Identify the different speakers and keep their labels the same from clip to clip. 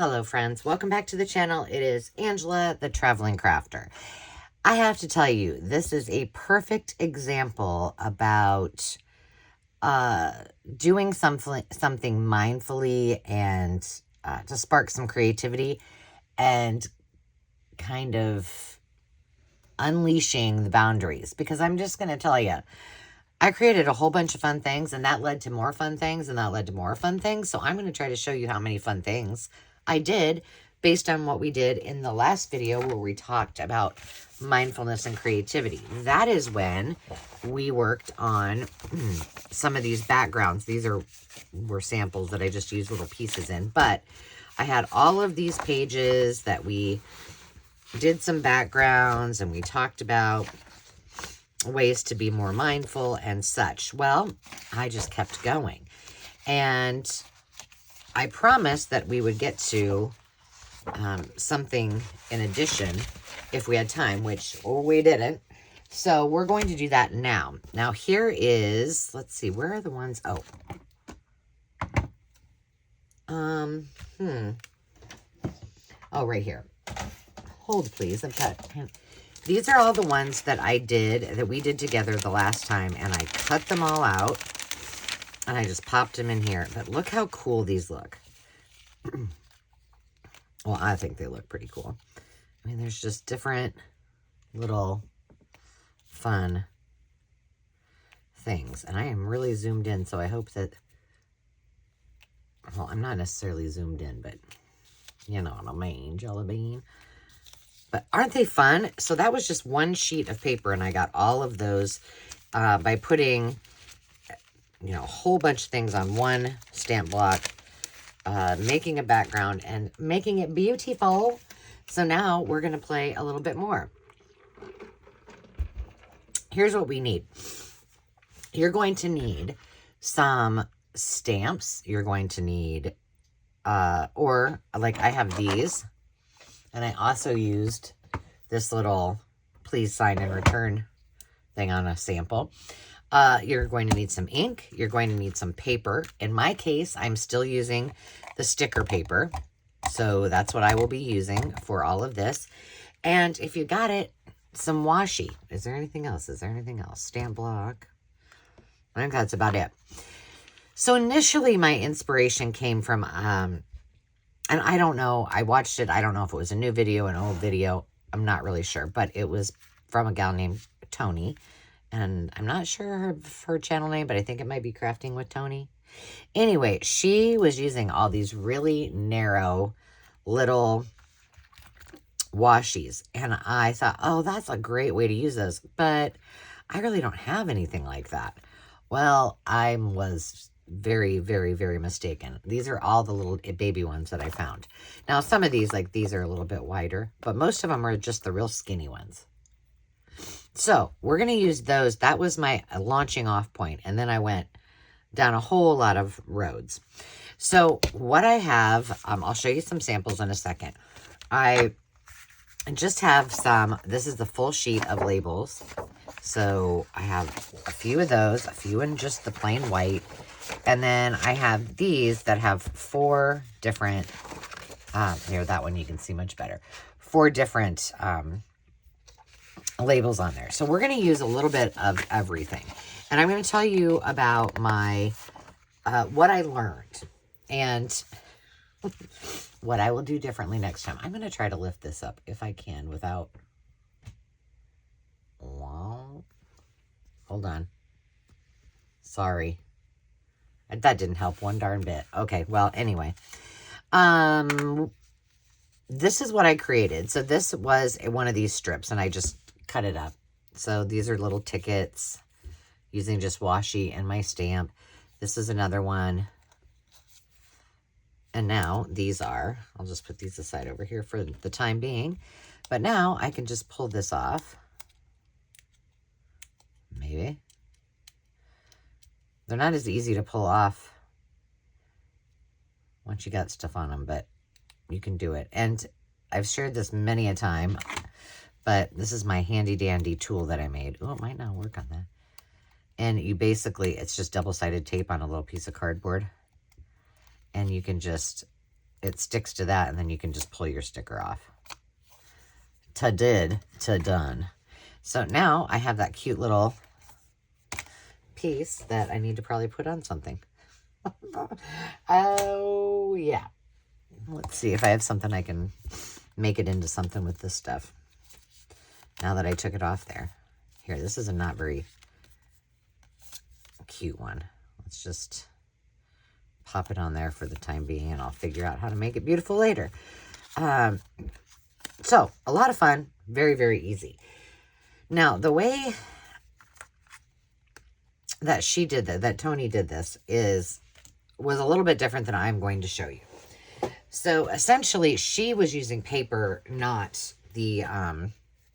Speaker 1: Hello friends, welcome back to the channel. It is Angela, the Traveling Crafter. I have to tell you, this is a perfect example about doing something mindfully and to spark some creativity and kind of unleashing the boundaries. Because I'm just going to tell you, I created a whole bunch of fun things, and that led to more fun things, and that led to more fun things. So I'm going to try to show you how many fun things I did based on what we did in the last video where we talked about mindfulness and creativity. That is when we worked on some of these backgrounds. These were samples that I just used little pieces in, but I had all of these pages that we did some backgrounds and we talked about ways to be more mindful and such. Well, I just kept going, and I promised that we would get to something in addition if we had time, which we didn't. So we're going to do that now. Now here is, let's see, where are the ones? Oh, oh, right here. Hold, please. I've got. These are all the ones that we did together the last time, and I cut them all out, and I just popped them in here. But look how cool these look. Well, I think they look pretty cool. I mean, there's just different little fun things, and I am really zoomed in, so I hope that, well, I'm not necessarily zoomed in, but you know what I mean, jelly bean. But aren't they fun? So that was just one sheet of paper, and I got all of those by putting, you know, a whole bunch of things on one stamp block, making a background and making it beautiful. So now we're going to play a little bit more. Here's what we need. You're going to need some stamps. You're going to need, or like I have these. And I also used this little please sign and return thing on a sample. You're going to need some ink. You're going to need some paper. In my case, I'm still using the sticker paper. So that's what I will be using for all of this. And if you got it, some washi. Is there anything else? Is there anything else? Stamp block. I think that's about it. So initially, my inspiration came from... and I don't know, I watched it. I don't know if it was a new video, an old video. I'm not really sure. But it was from a gal named Tony. And I'm not sure her channel name, but I think it might be Crafting with Tony. Anyway, she was using all these really narrow little washies. And I thought, oh, that's a great way to use those. But I really don't have anything like that. Well, I was very, very, very mistaken. These are all the little baby ones that I found. Now, some of these, like these, are a little bit wider, but most of them are just the real skinny ones. So we're going to use those. That was my launching off point, and then I went down a whole lot of roads. So what I have, I'll show you some samples in a second. I just have some, this is the full sheet of labels. So I have a few of those, a few in just the plain white. And then I have these that have 4 different, here, that one you can see much better. 4 different labels on there. So we're going to use a little bit of everything. And I'm going to tell you about my, what I learned and what I will do differently next time. I'm going to try to lift this up if I can without, well, hold on. Sorry. That didn't help one darn bit. Okay, well, anyway. This is what I created. So this was one of these strips, and I just cut it up. So these are little tickets using just washi and my stamp. This is another one. And now these are, I'll just put these aside over here for the time being. But now I can just pull this off. Maybe. They're not as easy to pull off once you got stuff on them, but you can do it. And I've shared this many a time, but this is my handy dandy tool that I made. Oh, it might not work on that. And you basically, it's just double-sided tape on a little piece of cardboard. And you can just it sticks to that, and then you can just pull your sticker off. Ta-done. So now I have that cute little piece that I need to probably put on something. Oh, yeah. Let's see if I have something I can make it into something with this stuff. Now that I took it off there. Here, this is a not very cute one. Let's just pop it on there for the time being, and I'll figure out how to make it beautiful later. So, a lot of fun. Very, very easy. Now, the way that she did that Tony did this was a little bit different than I'm going to show you. So, essentially, she was using paper, not the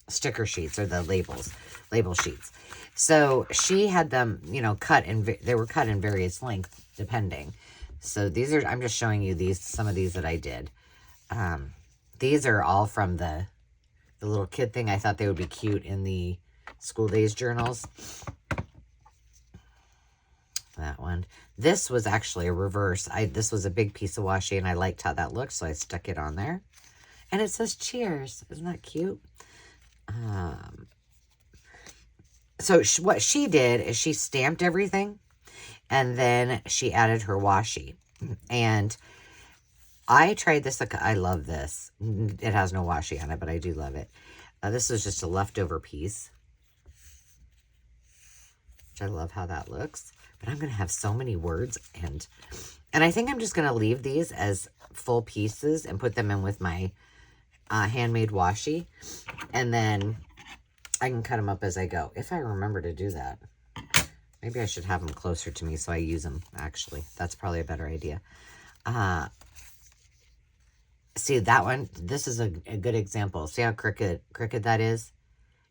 Speaker 1: sticker sheets or the label sheets. So, she had them, you know, they were cut in various lengths, depending. So, I'm just showing you some of these that I did. These are all from the little kid thing. I thought they would be cute in the school days journals. That one. This was actually a reverse. This was a big piece of washi, and I liked how that looked, so I stuck it on there. And it says cheers. Isn't that cute? So what she did is she stamped everything, and then she added her washi. And I tried this. I love this. It has no washi on it, but I do love it. This is just a leftover piece, which I love how that looks. But I'm going to have so many words, and I think I'm just going to leave these as full pieces and put them in with my handmade washi, and then I can cut them up as I go, if I remember to do that. Maybe I should have them closer to me so I use them, actually. That's probably a better idea. See, that one, this is a good example. See how crooked that is?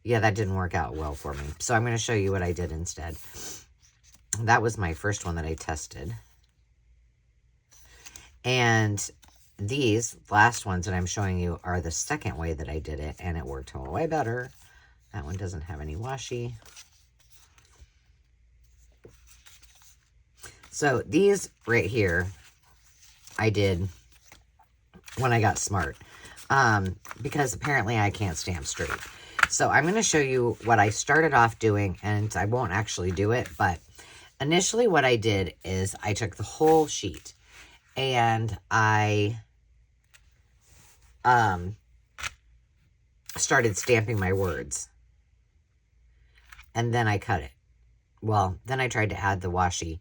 Speaker 1: Yeah, that didn't work out well for me. So I'm going to show you what I did instead. That was my first one that I tested. And these last ones that I'm showing you are the second way that I did it, and it worked way better. That one doesn't have any washi. So these right here, I did when I got smart, because apparently I can't stamp straight. So I'm going to show you what I started off doing, and I won't actually do it, but initially what I did is I took the whole sheet and I started stamping my words, and then I cut it. Well, then I tried to add the washi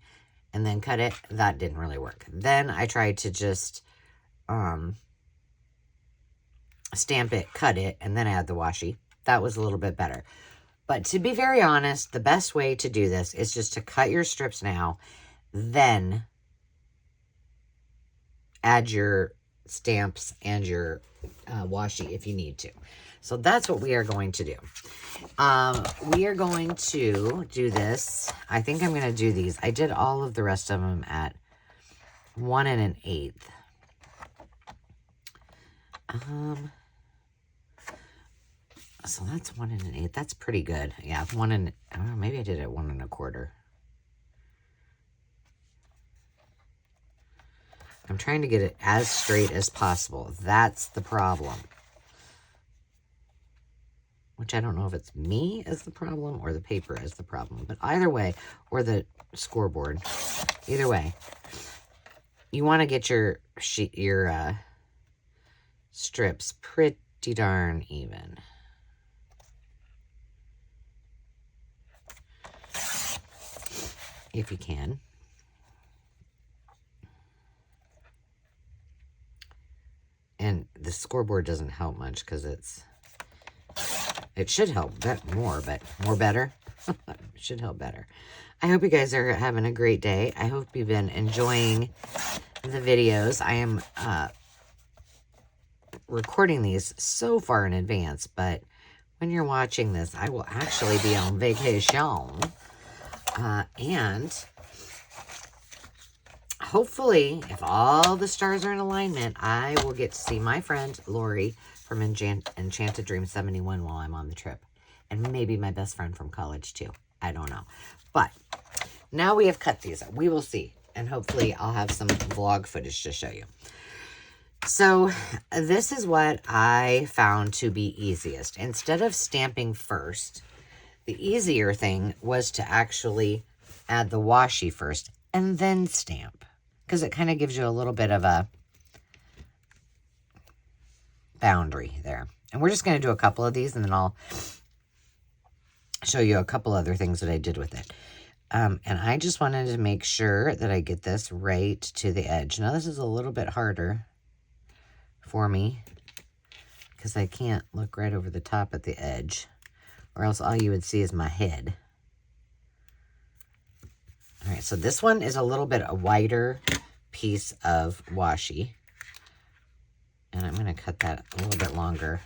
Speaker 1: and then cut it. That didn't really work. Then I tried to just stamp it, cut it, and then add the washi. That was a little bit better. But to be very honest, the best way to do this is just to cut your strips now, then add your stamps and your washi if you need to. So that's what we are going to do. We are going to do this. I think I'm going to do these. I did all of the rest of them at 1 1/8. So that's 1 1/8. That's pretty good. Yeah, maybe I did it 1 1/4. I'm trying to get it as straight as possible. That's the problem. Which I don't know if it's me as the problem or the paper as the problem. But either way, or the scoreboard. Either way, you want to get your strips pretty darn even. If you can. And the scoreboard doesn't help much because it should help more better. It should help better. I hope you guys are having a great day. I hope you've been enjoying the videos. I am recording these so far in advance, but when you're watching this, I will actually be on vacation. And hopefully, if all the stars are in alignment, I will get to see my friend Lori from Enchanted Dream 71 while I'm on the trip. And maybe my best friend from college too. I don't know. But now we have cut these. We will see. And hopefully I'll have some vlog footage to show you. So this is what I found to be easiest. Instead of stamping first, the easier thing was to actually add the washi first and then stamp, because it kind of gives you a little bit of a boundary there. And we're just going to do a couple of these, and then I'll show you a couple other things that I did with it. And I just wanted to make sure that I get this right to the edge. Now, this is a little bit harder for me because I can't look right over the top at the edge, or else all you would see is my head. All right, so this one is a little bit a wider piece of washi, and I'm going to cut that a little bit longer.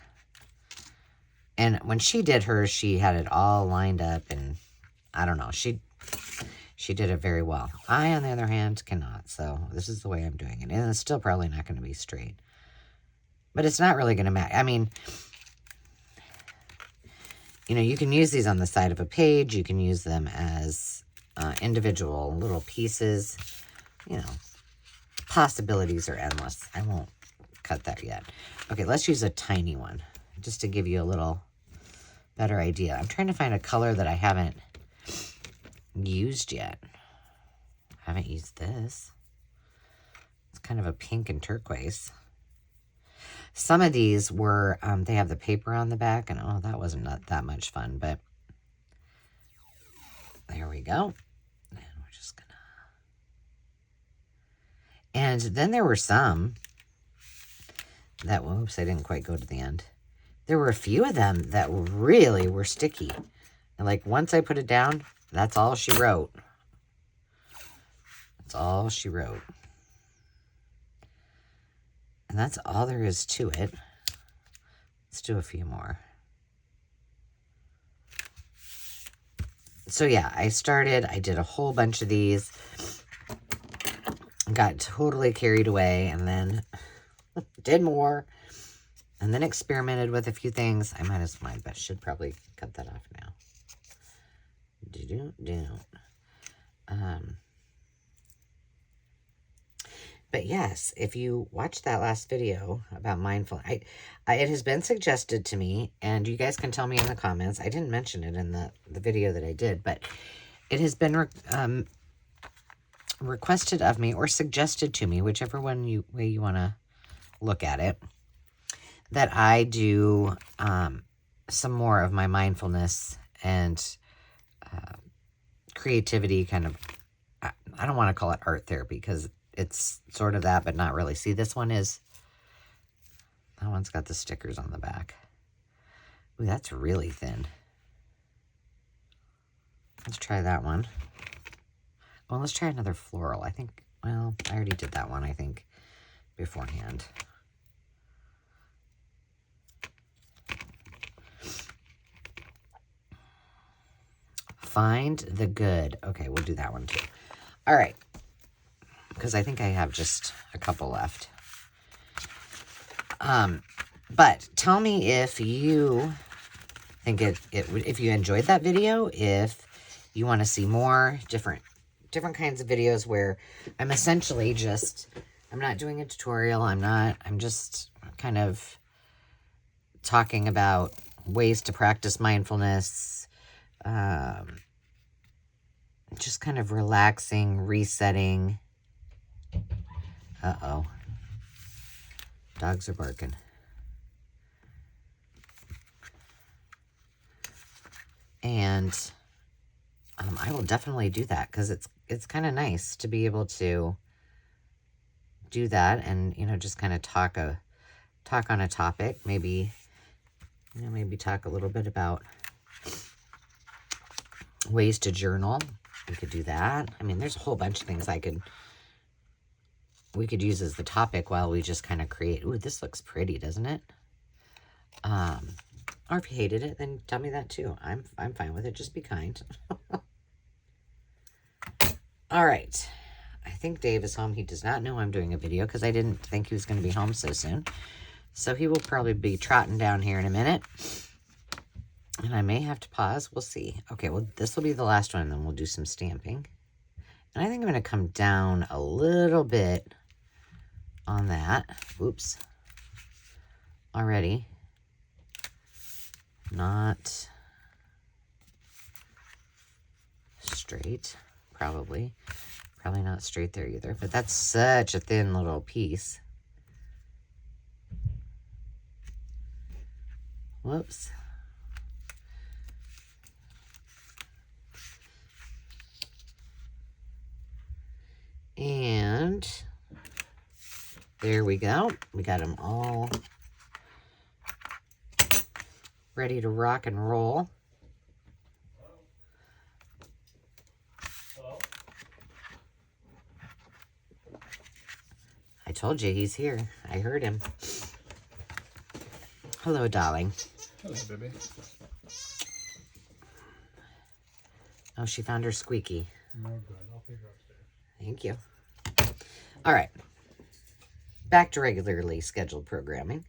Speaker 1: And when she did hers, she had it all lined up, and I don't know, she did it very well. I, on the other hand, cannot, so this is the way I'm doing it. And it's still probably not going to be straight. But it's not really going to matter. I mean, you know, you can use these on the side of a page. You can use them as individual little pieces. You know, possibilities are endless. I won't cut that yet. Okay, let's use a tiny one just to give you a little better idea. I'm trying to find a color that I haven't used yet. I haven't used this. It's kind of a pink and turquoise. Some of these were, they have the paper on the back, and oh, that wasn't not that much fun, but there we go. And we're just gonna, and then there were some that, whoops, I didn't quite go to the end. There were a few of them that really were sticky. And like, once I put it down, that's all she wrote. That's all she wrote. And that's all there is to it. Let's do a few more. So yeah, I did a whole bunch of these. Got totally carried away, and then did more. And then experimented with a few things. I might as well, but should probably cut that off now. But yes, if you watched that last video about mindful, it has been suggested to me, and you guys can tell me in the comments. I didn't mention it in the video that I did, but it has been requested of me or suggested to me, whichever way you want to look at it, that I do some more of my mindfulness and creativity kind of, I don't want to call it art therapy because it's sort of that, but not really. See, this one is, that one's got the stickers on the back. Ooh, that's really thin. Let's try that one. Well, let's try another floral. I think, well, I already did that one, I think, beforehand. Find the good. Okay, we'll do that one too. All right. Because I think I have just a couple left. But tell me if you think if you enjoyed that video, if you want to see more different kinds of videos where I'm essentially just, I'm not doing a tutorial. I'm just kind of talking about ways to practice mindfulness, just kind of relaxing, resetting. Uh-oh. Dogs are barking. And I will definitely do that because it's kind of nice to be able to do that and, you know, just kind of talk on a topic. Maybe, you know, maybe talk a little bit about ways to journal. We could do that. I mean, there's a whole bunch of things we could use as the topic while we just kind of create. Ooh, this looks pretty, doesn't it? Or if you hated it, then tell me that too. I'm fine with it. Just be kind. All right. I think Dave is home. He does not know I'm doing a video because I didn't think he was going to be home so soon. So he will probably be trotting down here in a minute. And I may have to pause. We'll see. Okay, well, this will be the last one, and then we'll do some stamping. And I think I'm going to come down a little bit on that. Oops. Already. Not straight, probably. Probably not straight there either, but that's such a thin little piece. Whoops. And there we go. We got them all ready to rock and roll. I told you he's here. I heard him. Hello, darling.
Speaker 2: Hello, baby.
Speaker 1: Oh, she found her squeaky.
Speaker 2: No good. I'll take her upstairs.
Speaker 1: Thank you. All right. Back to regularly scheduled programming.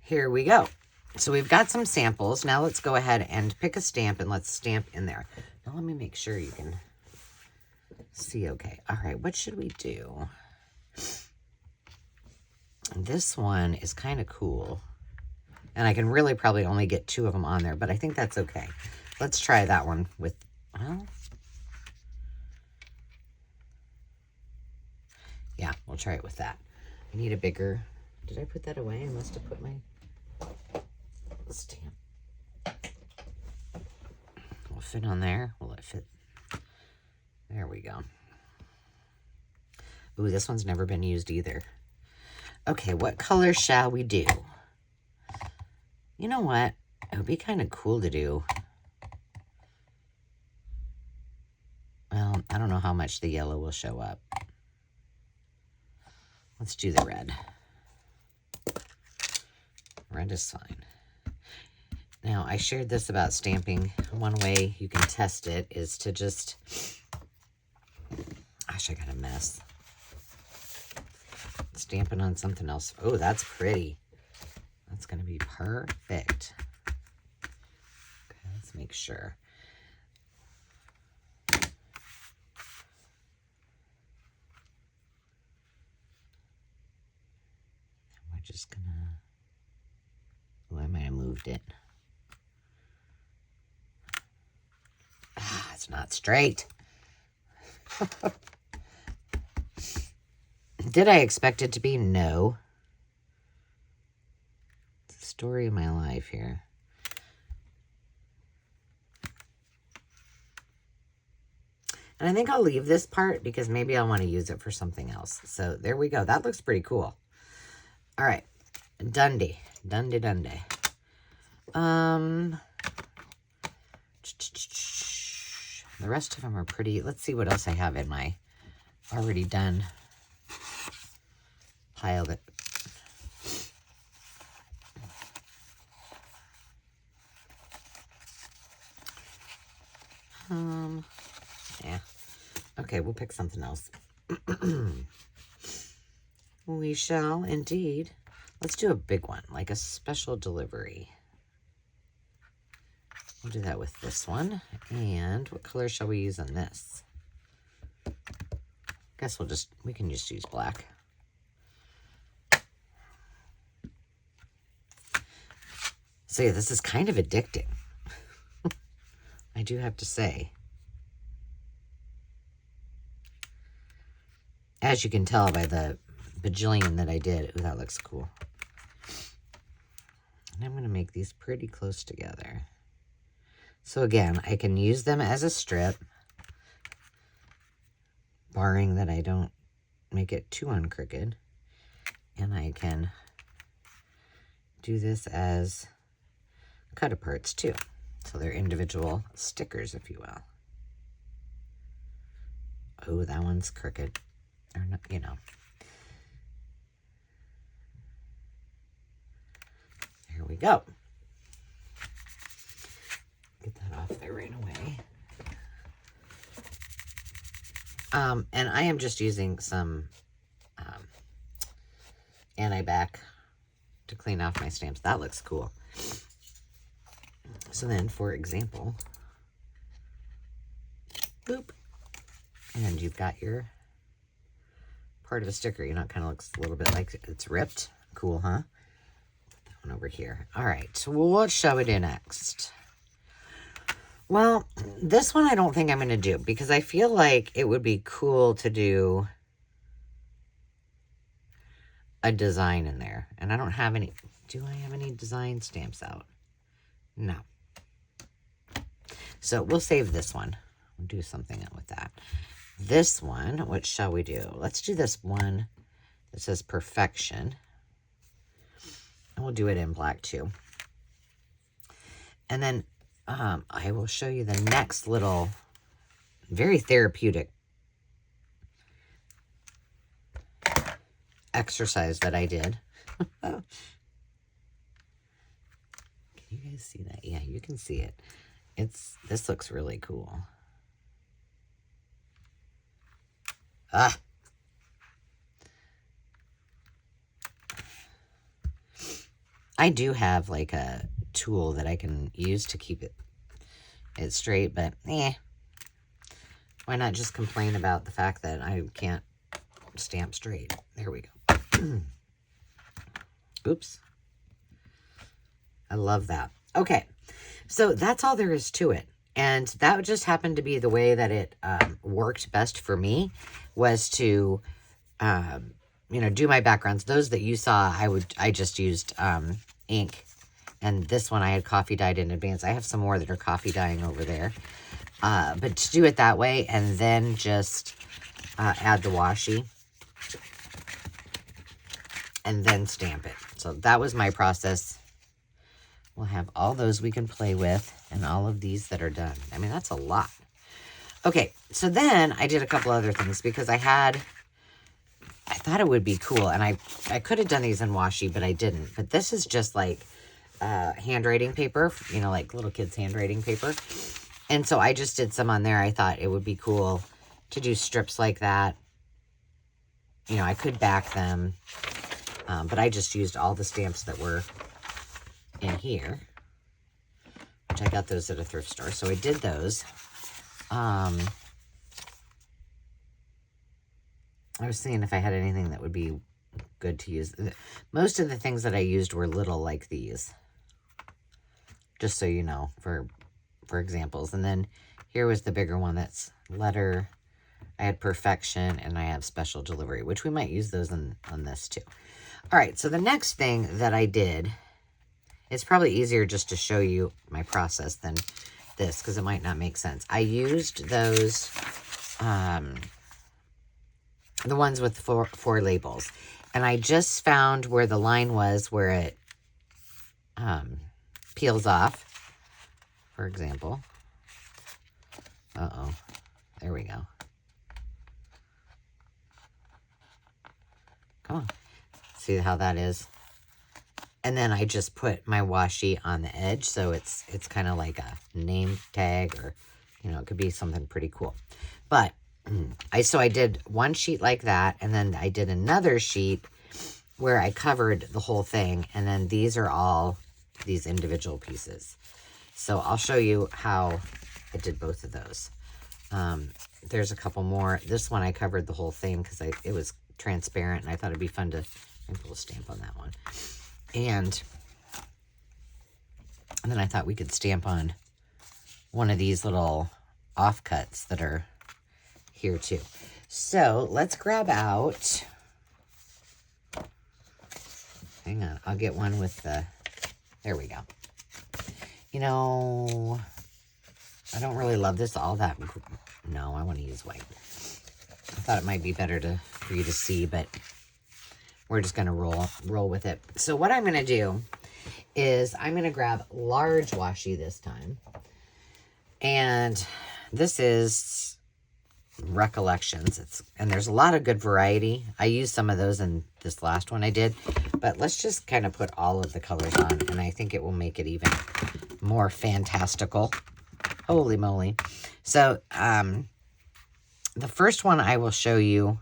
Speaker 1: Here we go. So we've got some samples. Now let's go ahead and pick a stamp and let's stamp in there. Now let me make sure you can see okay. All right, what should we do? This one is kind of cool. And I can really probably only get 2 of them on there, but I think that's okay. Let's try that one with, well, yeah, we'll try it with that. I need a bigger, did I put that away? I must have put my stamp. Will it fit on there? Will it fit? There we go. Ooh, this one's never been used either. Okay, what color shall we do? You know what? It would be kind of cool to do. Well, I don't know how much the yellow will show up. Let's do the red. Red is fine. Now, I shared this about stamping. One way you can test it is to just... Gosh, I got a mess. Stamping on something else. Oh, that's pretty. That's going to be perfect. Okay, let's make sure. We're just going to... Oh, I might have moved it. Ah, it's not straight. Did I expect it to be? No. It's the story of my life here. And I think I'll leave this part because maybe I'll want to use it for something else. So there we go. That looks pretty cool. All right. Dundee. Dundee. The rest of them are pretty. Let's see what else I have in my already done pile that. Yeah. Okay, we'll pick something else. We shall indeed. Let's do a big one, like a special delivery. We'll do that with this one. And what color shall we use on this? Guess we can just use black. So yeah, this is kind of addicting. I do have to say. As you can tell by the bajillion that I did. Ooh, that looks cool. And I'm going to make these pretty close together. So again, I can use them as a strip, barring that I don't make it too uncrooked. And I can do this as cut aparts too. So they're individual stickers, if you will. Oh, that one's crooked. Or not, you know. Here we go. Get that off there right away. And I am just using some anti-bac to clean off my stamps. That looks cool. So then, for example, boop, and you've got your part of a sticker. You know, it kind of looks a little bit like it's ripped. Cool, huh? That one over here. All right, well, what shall we do next? Well, this one I don't think I'm going to do because I feel like it would be cool to do a design in there. And I don't have any. Do I have any design stamps out? No. So we'll save this one. We'll do something with that. This one, what shall we do? Let's do this one that says perfection. And we'll do it in black too. And then I will show you the next little, very therapeutic exercise that I did. Can you guys see that? Yeah, you can see it. This looks really cool. Ah. I do have like a tool that I can use to keep it straight, but why not just complain about the fact that I can't stamp straight? There we go. Oops. I love that. Okay, so that's all there is to it. And that just happened to be the way that it worked best for me, was to, do my backgrounds. Those that you saw, I just used ink. And this one I had coffee dyed in advance. I have some more that are coffee dyeing over there. But to do it that way and then just add the washi and then stamp it. So that was my process. We'll have all those we can play with and all of these that are done. I mean, that's a lot. Okay, so then I did a couple other things because I thought it would be cool. And I could have done these in washi, but I didn't. But this is just like handwriting paper, like little kids' handwriting paper. And so I just did some on there. I thought it would be cool to do strips like that. I could back them, but I just used all the stamps that were in here, which I got those at a thrift store. So I did those. I was seeing if I had anything that would be good to use. Most of the things that I used were little like these, just so you know, for examples. And then here was the bigger one that's letter. I had perfection and I have special delivery, which we might use those on this too. All right, so the next thing that I did, it's probably easier just to show you my process than this because it might not make sense. I used those, the ones with four labels. And I just found where the line was where it peels off, for example. Uh-oh. There we go. Come on. See how that is? And then I just put my washi on the edge, so it's kind of like a name tag, or it could be something pretty cool. But I did one sheet like that, and then I did another sheet where I covered the whole thing, and then these are all these individual pieces. So I'll show you how I did both of those. There's a couple more. This one I covered the whole thing because it was transparent, and I thought it'd be fun to maybe put a stamp on that one. And then I thought we could stamp on one of these little offcuts that are here too. So let's grab out, hang on, I'll get one with there we go. I don't really love this all that. No, I want to use white. I thought it might be better for you to see, but we're just going to roll with it. So what I'm going to do is I'm going to grab large washi this time. And this is Recollections. And there's a lot of good variety. I used some of those in this last one I did. But let's just kind of put all of the colors on. And I think it will make it even more fantastical. Holy moly. So the first one I will show you.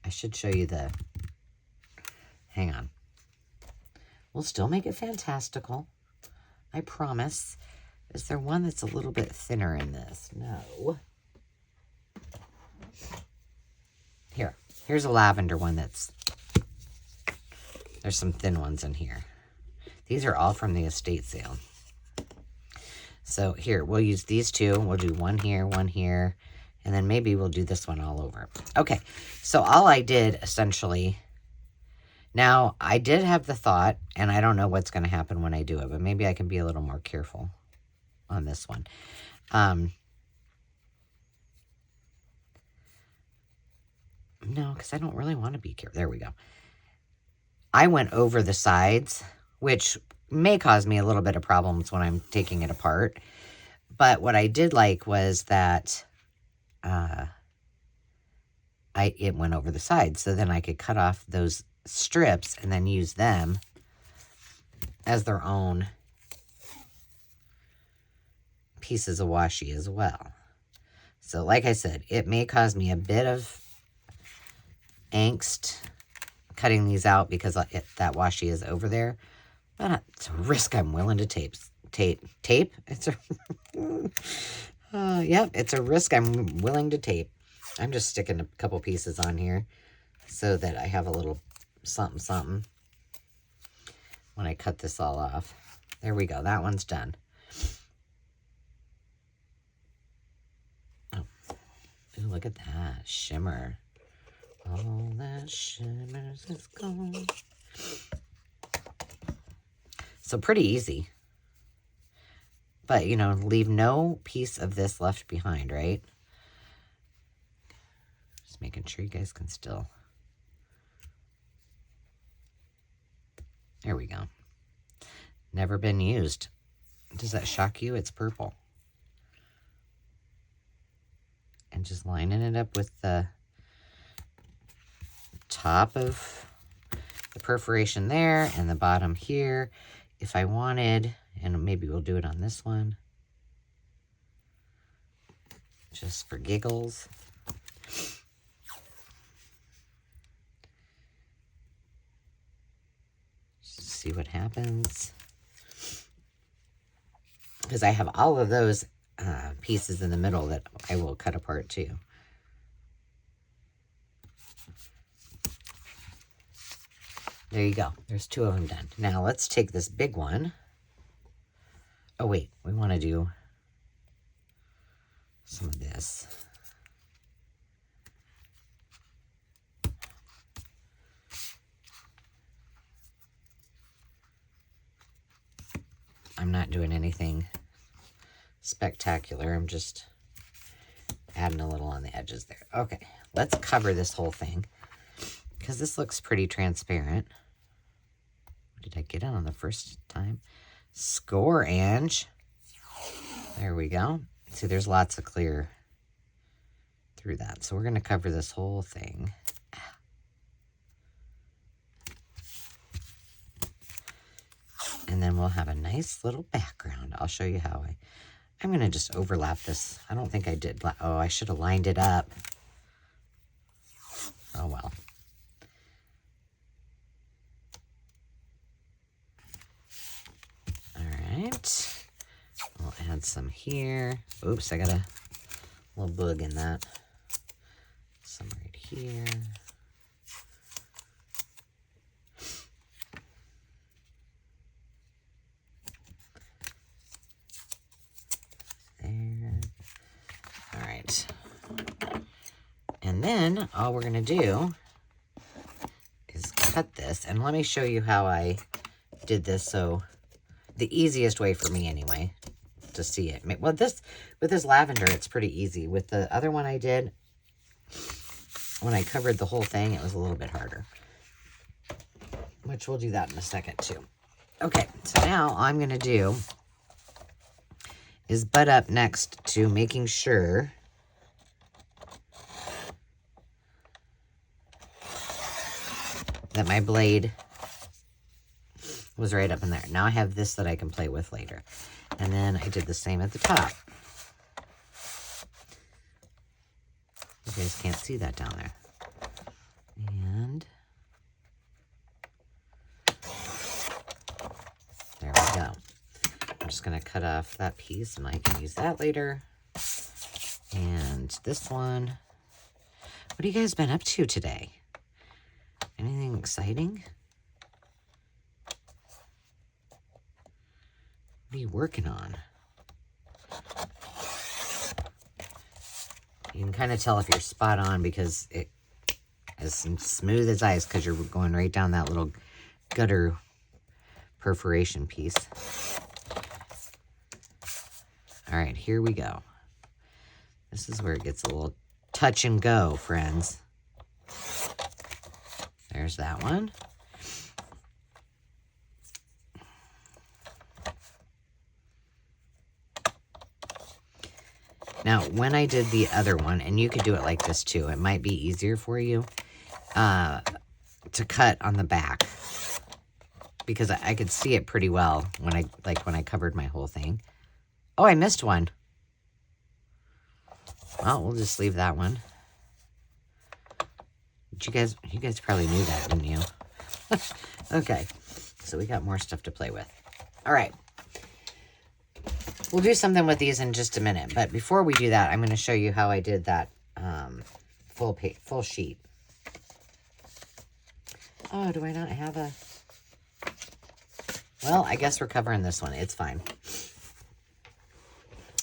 Speaker 1: I should show you the... Hang on. We'll still make it fantastical. I promise. Is there one that's a little bit thinner in this? No. Here. Here's a lavender one there's some thin ones in here. These are all from the estate sale. So here, we'll use these two. We'll do one here, and then maybe we'll do this one all over. Okay, so all I did essentially, now I did have the thought, and I don't know what's going to happen when I do it, but maybe I can be a little more careful on this one. No, because I don't really want to be careful. There we go. I went over the sides, which may cause me a little bit of problems when I'm taking it apart. But what I did like was that it went over the sides. So then I could cut off those strips and then use them as their own pieces of washi as well. So like I said, it may cause me a bit of angst cutting these out because that washi is over there. But it's a risk I'm willing to tape. It's a yep, it's a risk I'm willing to tape. I'm just sticking a couple pieces on here so that I have a little something when I cut this all off. There we go. That one's done. Oh, ooh, look at that shimmer. All that shimmers is gone. So pretty easy. But, you know, leave no piece of this left behind, right? Just making sure you guys can still. There we go. Never been used. Does that shock you? It's purple. And just lining it up with the top of the perforation there and the bottom here. If I wanted, and maybe we'll do it on this one, just for giggles. Just see what happens. Because I have all of those pieces in the middle that I will cut apart too. There you go. There's two of them done. Now let's take this big one. Oh wait, we want to do some of this. I'm not doing anything spectacular. I'm just adding a little on the edges there. Okay, let's cover this whole thing because this looks pretty transparent. Did I get it on the first time? Score, Ange. There we go. See, there's lots of clear through that. So we're going to cover this whole thing. And then we'll have a nice little background. I'll show you how I'm going to just overlap this. I don't think I did. Oh, I should have lined it up. Oh, well. Alright, we'll add some here. Oops, I got a little bug in that. Some right here. There. Alright. And then all we're going to do is cut this. And let me show you how I did this. So the easiest way for me anyway to see it. Well, with this lavender, it's pretty easy. With the other one I did, when I covered the whole thing, it was a little bit harder. Which we'll do that in a second too. Okay, so now all I'm going to do is butt up next to making sure that my blade was right up in there. Now I have this that I can play with later. And then I did the same at the top. You guys can't see that down there. And there we go. I'm just going to cut off that piece and I can use that later. And this one. What have you guys been up to today? Anything exciting? What are you working on? You can kind of tell if you're spot on because it is smooth as ice because you're going right down that little gutter perforation piece. All right, here we go. This is where it gets a little touch and go, friends. There's that one. Now, when I did the other one, and you could do it like this too, it might be easier for you to cut on the back because I could see it pretty well when I covered my whole thing. Oh, I missed one. Well, we'll just leave that one. But you guys probably knew that, didn't you? Okay, so we got more stuff to play with. All right. We'll do something with these in just a minute, but before we do that, I'm going to show you how I did that full sheet. Oh, do I not have a... Well, I guess we're covering this one. It's fine.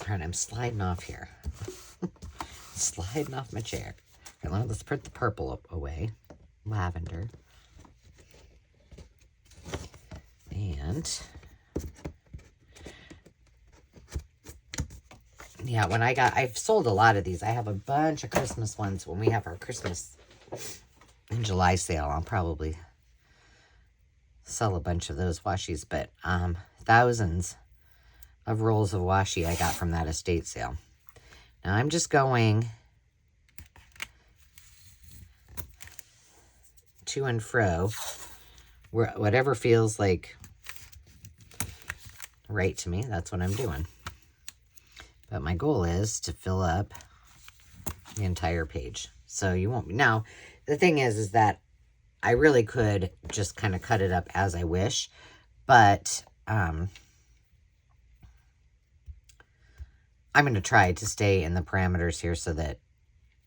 Speaker 1: All right, I'm sliding off here. Sliding off my chair. All right, let's put the purple away. Lavender. And... yeah, I've sold a lot of these. I have a bunch of Christmas ones. When we have our Christmas in July sale, I'll probably sell a bunch of those washies. But thousands of rolls of washi I got from that estate sale. Now I'm just going to and fro, whatever feels like right to me. That's what I'm doing. But my goal is to fill up the entire page. So you won't be. Now, the thing is that I really could just kind of cut it up as I wish. But I'm going to try to stay in the parameters here so that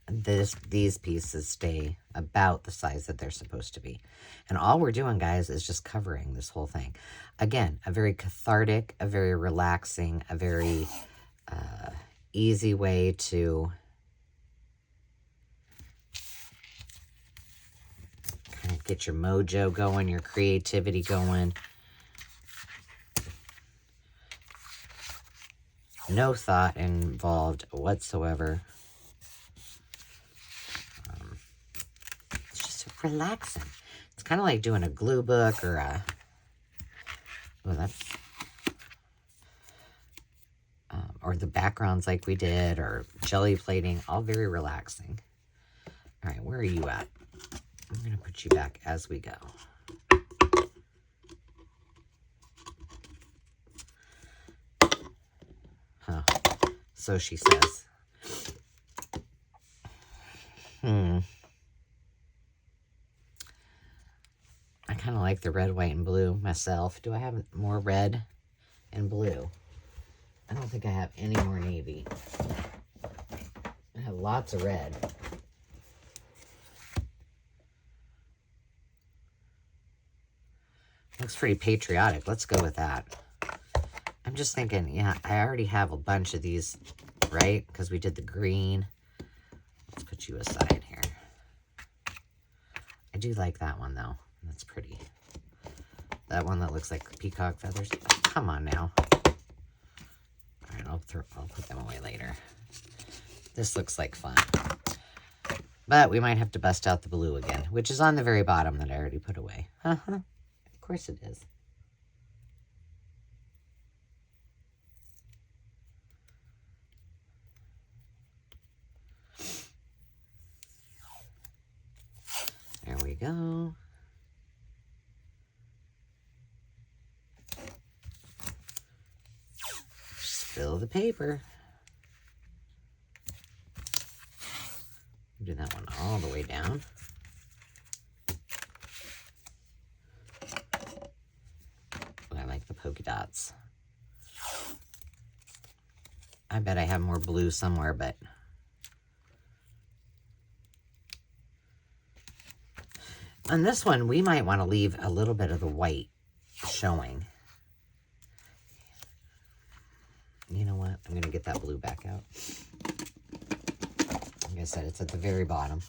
Speaker 1: these pieces stay about the size that they're supposed to be. And all we're doing, guys, is just covering this whole thing. Again, a very cathartic, a very relaxing, a very... easy way to kind of get your mojo going, your creativity going. No thought involved whatsoever. It's just relaxing. It's kind of like doing a glue book or a... well, that's... or the backgrounds like we did, or jelly plating, all very relaxing. All right, where are you at? I'm going to put you back as we go. Huh. So she says. I kind of like the red, white, and blue myself. Do I have more red and blue? I don't think I have any more navy. I have lots of red. Looks pretty patriotic. Let's go with that. I'm just thinking, yeah, I already have a bunch of these, right? Because we did the green. Let's put you aside here. I do like that one, though. That's pretty. That one that looks like peacock feathers. Oh, come on now. All right, I'll put them away later. This looks like fun. But we might have to bust out the blue again, which is on the very bottom that I already put away. Uh-huh. Of course it is. There we go. Fill the paper. Do that one all the way down. Oh, I like the polka dots. I bet I have more blue somewhere, but On this one, we might want to leave a little bit of the white showing. You know what? I'm going to get that blue back out. Like I said, it's at the very bottom.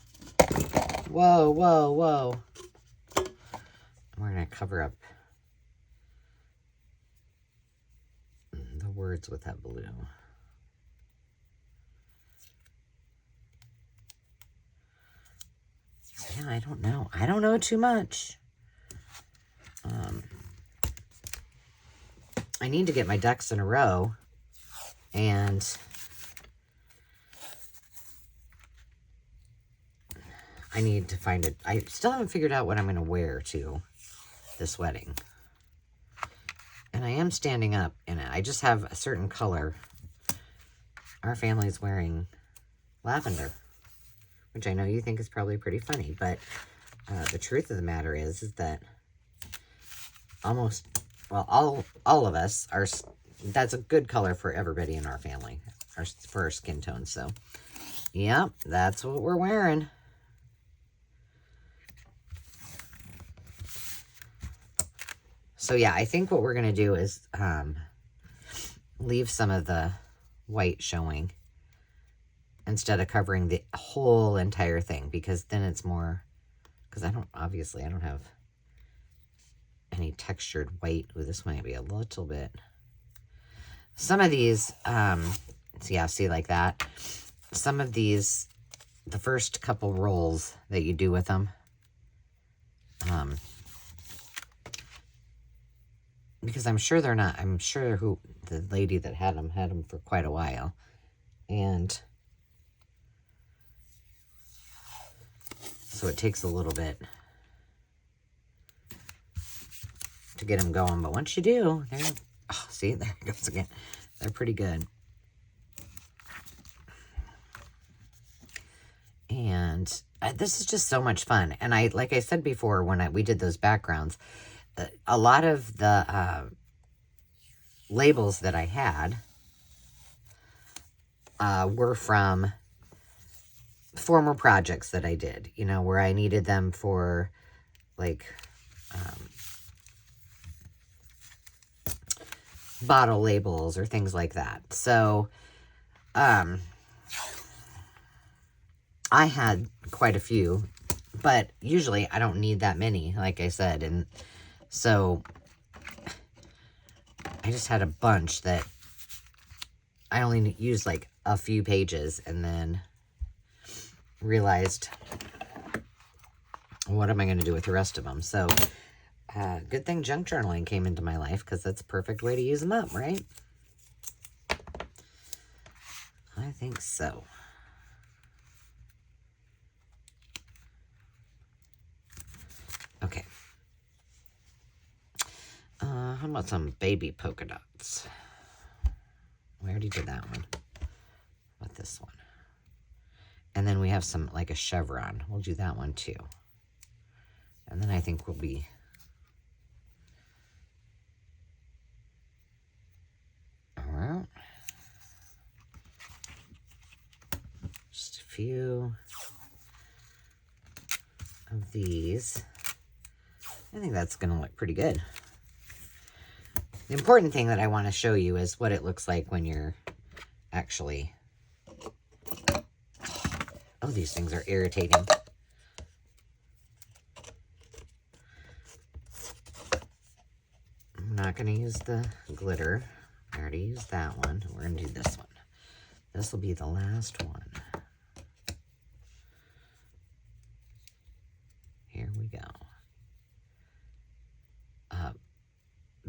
Speaker 1: Whoa, whoa, whoa. We're going to cover up the words with that blue. Yeah, I don't know. I don't know too much. I need to get my ducks in a row, and I need to find it. I still haven't figured out what I'm going to wear to this wedding. And I am standing up in it. I just have a certain color. Our family's wearing lavender, which I know you think is probably pretty funny, but the truth of the matter is that almost, well, all of us are, that's a good color for everybody in our family, for our skin tone. So, yep, that's what we're wearing. So yeah, I think what we're going to do is leave some of the white showing instead of covering the whole entire thing, because then it's more, because obviously I don't have any textured white. Ooh, this might be a little bit. Some of these, so yeah, see like that. Some of these, the first couple rolls that you do with them, because I'm sure they're not, I'm sure who the lady that had them for quite a while. And so it takes a little bit to get them going. But once you do, they're, oh, see, there it goes again. They're pretty good. And this is just so much fun. And like I said before, when we did those backgrounds, a lot of the labels that I had were from former projects that I did, you know, where I needed them for like bottle labels or things like that. So I had quite a few, but usually I don't need that many, like I said. And so I just had a bunch that I only used like a few pages, and then realized, what am I going to do with the rest of them? So good thing junk journaling came into my life, because that's a perfect way to use them up, right? I think so. Okay. How about some baby polka dots? We already did that one. How about this one? And then we have some, like a chevron. We'll do that one too. And then I think we'll be... Alright. Just a few of these. I think that's going to look pretty good. The important thing that I want to show you is what it looks like when you're actually... Oh, these things are irritating. I'm not going to use the glitter. I already used that one. We're going to do this one. This will be the last one. Here we go.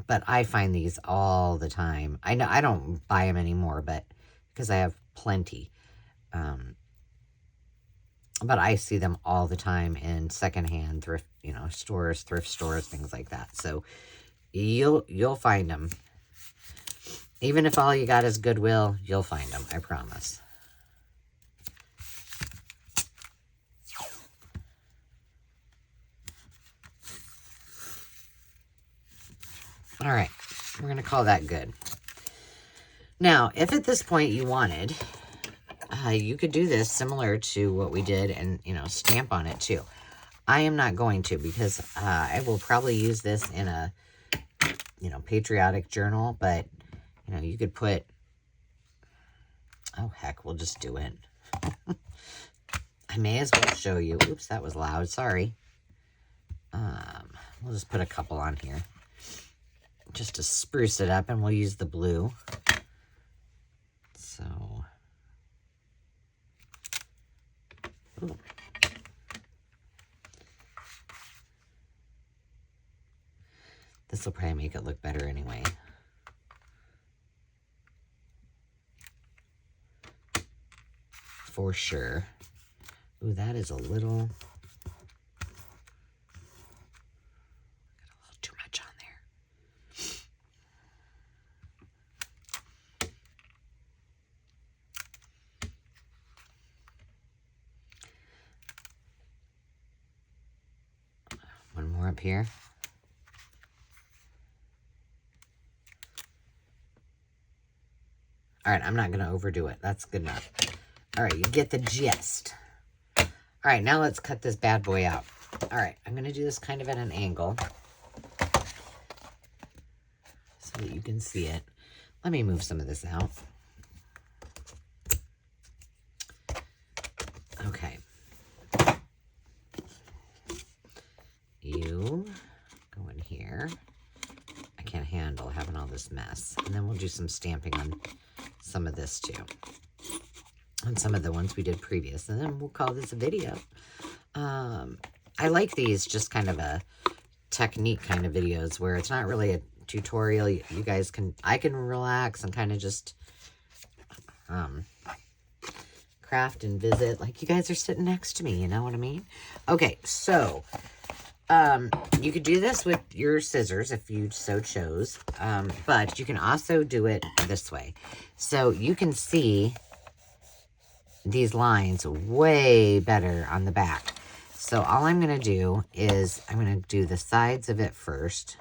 Speaker 1: But I find these all the time. I know I don't buy them anymore, but because I have plenty. But I see them all the time in secondhand thrift, stores, thrift stores, things like that. So you'll find them. Even if all you got is Goodwill, you'll find them. I promise. All right, we're going to call that good. Now, if at this point you wanted, you could do this similar to what we did and, stamp on it too. I am not going to, because I will probably use this in a, you know, patriotic journal, but, you know, you could put, oh, heck, we'll just do it. I may as well show you. Oops, that was loud. Sorry. We'll just put a couple on here just to spruce it up, and we'll use the blue. So, ooh. This will probably make it look better anyway. For sure. Ooh, that is a little too much on there. One more up here. All right, I'm not going to overdo it. That's good enough. All right, you get the gist. All right, now let's cut this bad boy out. All right, I'm going to do this kind of at an angle so that you can see it. Let me move some of this out. Okay. You go in here. I can't handle having all this mess. And then we'll do some stamping on some of this too. And some of the ones we did previous. And then we'll call this a video. I like these just kind of a technique kind of videos where it's not really a tutorial. You guys can, I can relax and kind of just craft and visit like you guys are sitting next to me, you know what I mean? Okay, so you could do this with your scissors if you so chose, but you can also do it this way. So you can see these lines way better on the back. So all I'm going to do is I'm going to do the sides of it first.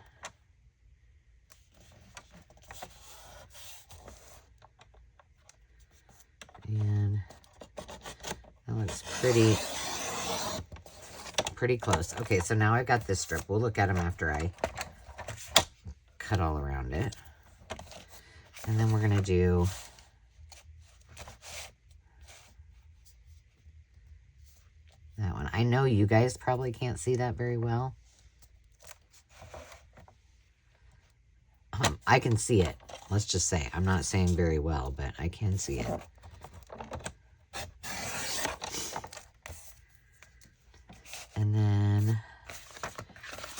Speaker 1: And that looks pretty close. Okay, so now I've got this strip. We'll look at them after I cut all around it. And then we're going to do that one. I know you guys probably can't see that very well. I can see it. Let's just say. I'm not saying very well, but I can see it. And then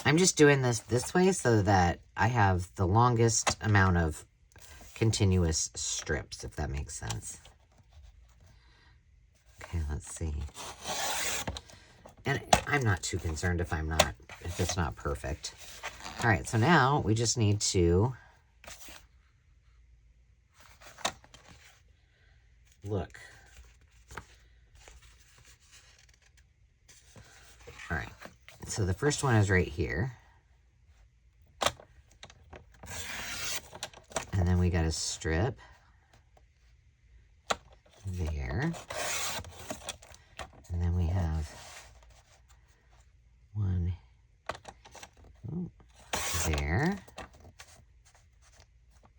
Speaker 1: I'm just doing this way so that I have the longest amount of continuous strips, if that makes sense. Okay, let's see. And I'm not too concerned if it's not perfect. All right, so now we just need to look. All right, so the first one is right here. And then we got a strip there. And then we have one there.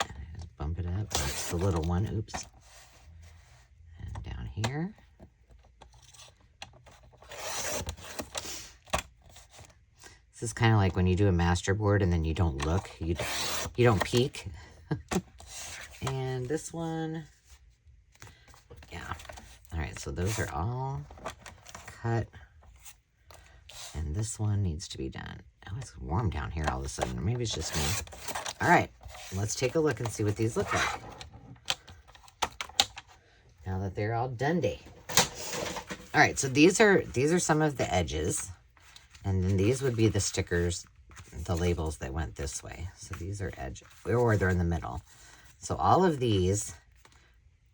Speaker 1: And I just bump it up. That's the little one, oops. And down here. This is kind of like when you do a masterboard and then you don't look, you don't peek. And this one, yeah. All right, so those are all cut. And this one needs to be done. Oh, it's warm down here all of a sudden. Maybe it's just me. All right, let's take a look and see what these look like. Now that they're all done-day. All right, so these are some of the edges. And then these would be the stickers, the labels that went this way. So these are edge, or they're in the middle. So all of these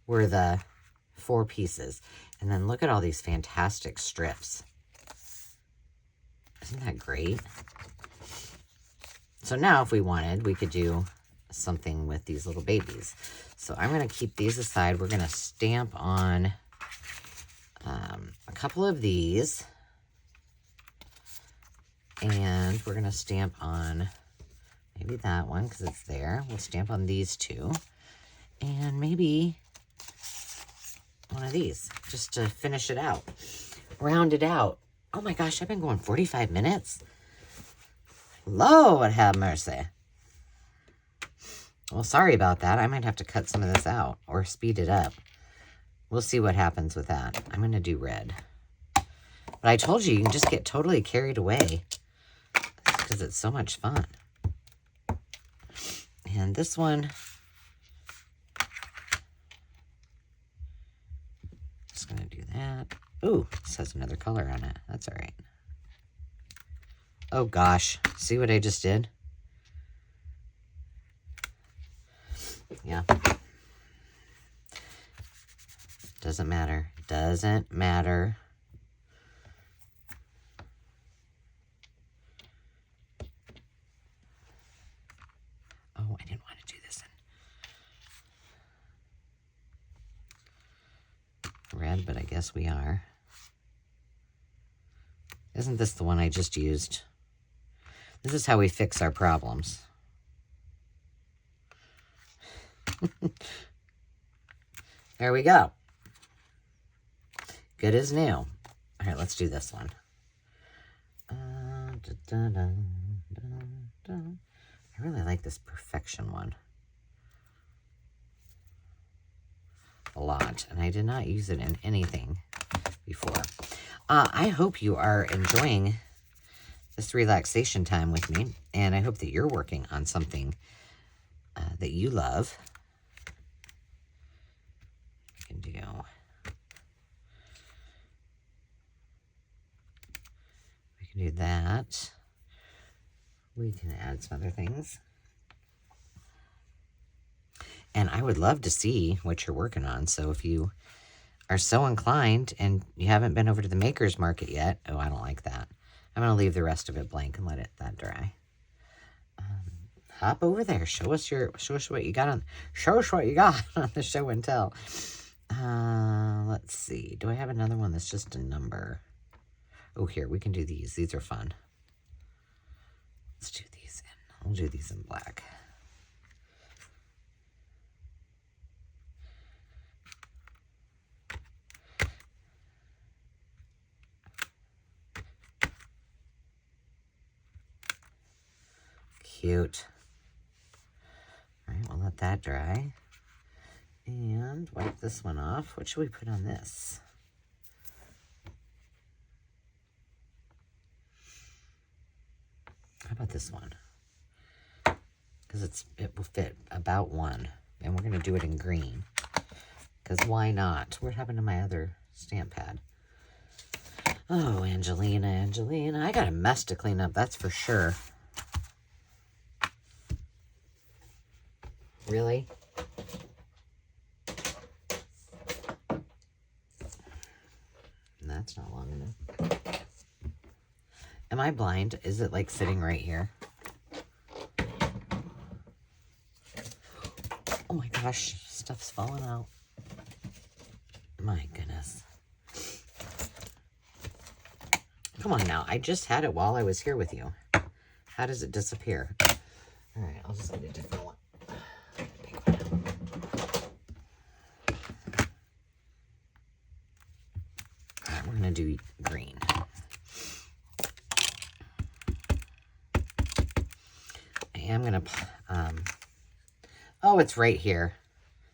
Speaker 1: were the 4 pieces. And then look at all these fantastic strips. Isn't that great? So now if we wanted, we could do something with these little babies. So I'm going to keep these aside. We're going to stamp on a couple of these. And we're going to stamp on maybe that one because it's there. We'll stamp on these two. And maybe one of these just to finish it out. Round it out. Oh my gosh, I've been going 45 minutes. Lord have mercy. Well, sorry about that. I might have to cut some of this out or speed it up. We'll see what happens with that. I'm going to do red. But I told you, you can just get totally carried away because it's so much fun. And this one, just going to do that. Ooh, this has another color on it. That's all right. Oh gosh, see what I just did? Yeah. Doesn't matter. Doesn't matter. Oh, I didn't want to do this in red, but I guess we are. Isn't this the one I just used? This is how we fix our problems. There we go. Good as new. All right, let's do this one. I really like this Perfection one a lot, and I did not use it in anything before. I hope you are enjoying this relaxation time with me, and I hope that you're working on something that you love. You can do that. We can add some other things. And I would love to see what you're working on. So if you are so inclined and you haven't been over to the Maker's Market yet, oh, I don't like that. I'm going to leave the rest of it blank and let that dry. Hop over there. Show us what you got on. Show us what you got on the show and tell. Let's see. Do I have another one that's just a number? Oh, here, we can do these. These are fun. Let's do these in. We'll do these in black. Cute. All right, we'll let that dry. And wipe this one off. What should we put on this? How about this one? Because it will fit about one. And we're going to do it in green. Because why not? What happened to my other stamp pad? Oh, Angelina. I got a mess to clean up, that's for sure. Really? That's not long enough. Am I blind? Is it like sitting right here? Oh my gosh, stuff's falling out. My goodness. Come on now, I just had it while I was here with you. How does it disappear? All right, I'll just get a different one. All right, we're gonna do green. I am gonna, oh, it's right here.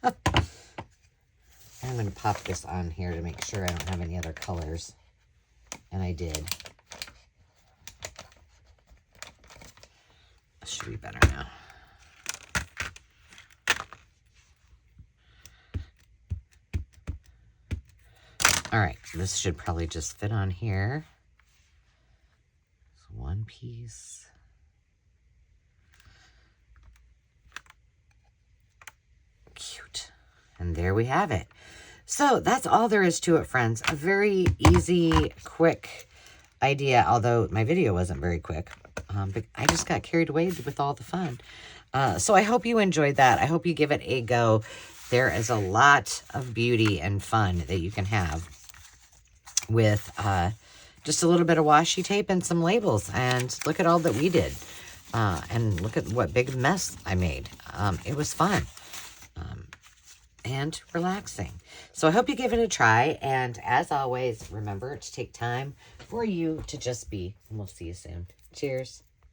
Speaker 1: I'm gonna pop this on here to make sure I don't have any other colors. And I did. This should be better now. All right, this should probably just fit on here. So one piece. Cute. And there we have it. So that's all there is to it, friends. A very easy, quick idea, although my video wasn't very quick. But I just got carried away with all the fun. So I hope you enjoyed that. I hope you give it a go. There is a lot of beauty and fun that you can have with just a little bit of washi tape and some labels. And look at all that we did. And look at what big mess I made. It was fun. And relaxing. So I hope you give it a try. And as always, remember to take time for you to just be. And we'll see you soon. Cheers.